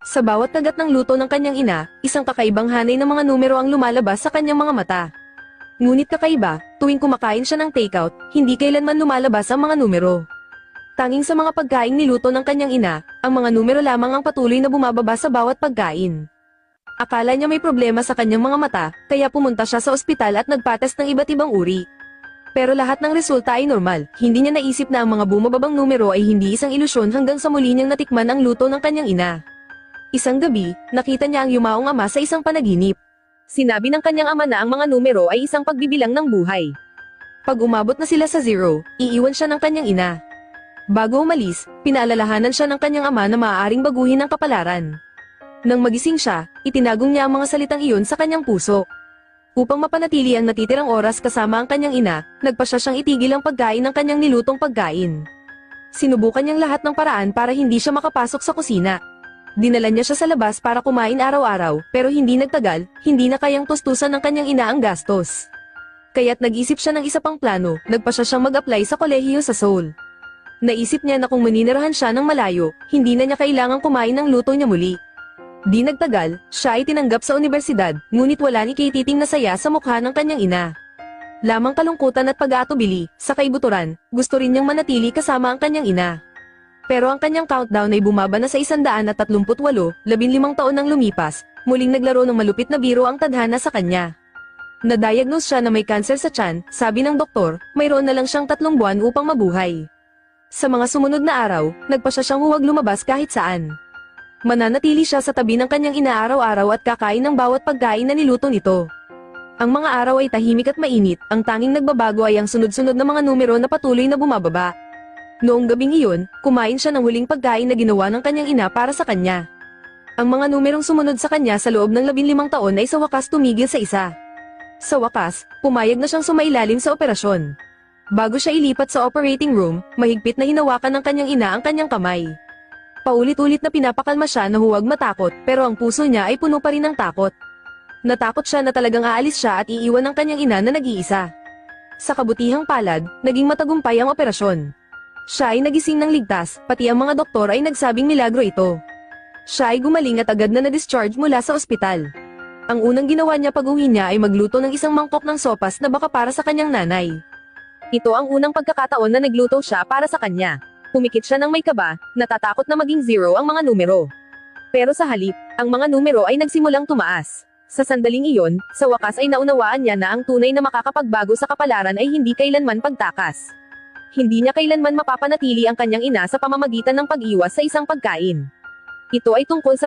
Sa bawat kagat ng luto ng kanyang ina, isang kakaibang hanay ng mga numero ang lumalabas sa kanyang mga mata. Ngunit kakaiba, tuwing kumakain siya ng takeout, hindi kailanman lumalabas ang mga numero. Tanging sa mga pagkaing niluto ng kanyang ina, ang mga numero lamang ang patuloy na bumababa sa bawat pagkain. Akala niya may problema sa kanyang mga mata, kaya pumunta siya sa ospital at nagpates ng iba't ibang uri. Pero lahat ng resulta ay normal, hindi niya naisip na ang mga bumababang numero ay hindi isang ilusyon hanggang sa muli niyang natikman ang luto ng kanyang ina. Isang gabi, nakita niya ang yumaong ama sa isang panaginip. Sinabi ng kanyang ama na ang mga numero ay isang pagbibilang ng buhay. Pag umabot na sila sa 0, iiwan siya ng kanyang ina. Bago umalis, pinaalalahanan siya ng kanyang ama na maaaring baguhin ang kapalaran. Nang magising siya, itinagong niya ang mga salitang iyon sa kanyang puso. Upang mapanatili ang natitirang oras kasama ang kanyang ina, nagpasya siyang itigil ang pagkain ng kanyang nilutong pagkain. Sinubukan niyang lahat ng paraan para hindi siya makapasok sa kusina. Dinala niya siya sa labas para kumain araw-araw, pero hindi nagtagal, hindi na kayang tustusan ng kanyang ina ang gastos. Kaya't nag-isip siya ng isa pang plano, nagpasya siyang mag-apply sa kolehiyo sa Seoul. Naisip niya na kung maninirahan siya ng malayo, hindi na niya kailangang kumain ng luto niya muli. Di nagtagal, siya ay tinanggap sa universidad, ngunit wala ni Katie na saya sa mukha ng kanyang ina. Lamang kalungkutan at pag-aatubili, sa kaibuturan, gusto rin niyang manatili kasama ang kanyang ina. Pero ang kanyang countdown ay bumaba na sa 138, 15 taon nang lumipas, muling naglaro ng malupit na biro ang tadhana sa kanya. Na-diagnose siya na may cancer sa tiyan, sabi ng doktor, mayroon na lang siyang 3 buwan upang mabuhay. Sa mga sumunod na araw, nagpasya siyang huwag lumabas kahit saan. Mananatili siya sa tabi ng kanyang ina araw-araw at kakain ng bawat pagkain na niluto nito. Ang mga araw ay tahimik at mainit, ang tanging nagbabago ay ang sunod-sunod na mga numero na patuloy na bumababa. Noong gabing iyon, kumain siya ng huling pagkain na ginawa ng kanyang ina para sa kanya. Ang mga numerong sumunod sa kanya sa loob ng 15 taon ay sa wakas tumigil sa isa. Sa wakas, pumayag na siyang sumailalim sa operasyon. Bago siya ilipat sa operating room, mahigpit na hinawakan ng kanyang ina ang kanyang kamay. Paulit-ulit na pinapakalma siya na huwag matakot, pero ang puso niya ay puno pa rin ng takot. Natakot siya na talagang aalis siya at iiwan ng kanyang ina na nag-iisa. Sa kabutihang palad, naging matagumpay ang operasyon. Siya ay nagising ng ligtas, pati ang mga doktor ay nagsabing milagro ito. Siya ay gumaling at agad na na-discharge mula sa ospital. Ang unang ginawa niya pag-uwi niya ay magluto ng isang mangkok ng sopas na baka para sa kanyang nanay. Ito ang unang pagkakataon na nagluto siya para sa kanya. Pumikit siya ng may kaba, natatakot na maging 0 ang mga numero. Pero sa halip, ang mga numero ay nagsimulang tumaas. Sa sandaling iyon, sa wakas ay naunawaan niya na ang tunay na makakapagbago sa kapalaran ay hindi kailanman pagtakas. Hindi niya kailanman mapapanatili ang kanyang ina sa pamamagitan ng pag-iwas sa isang pagkain. Ito ay tungkol sa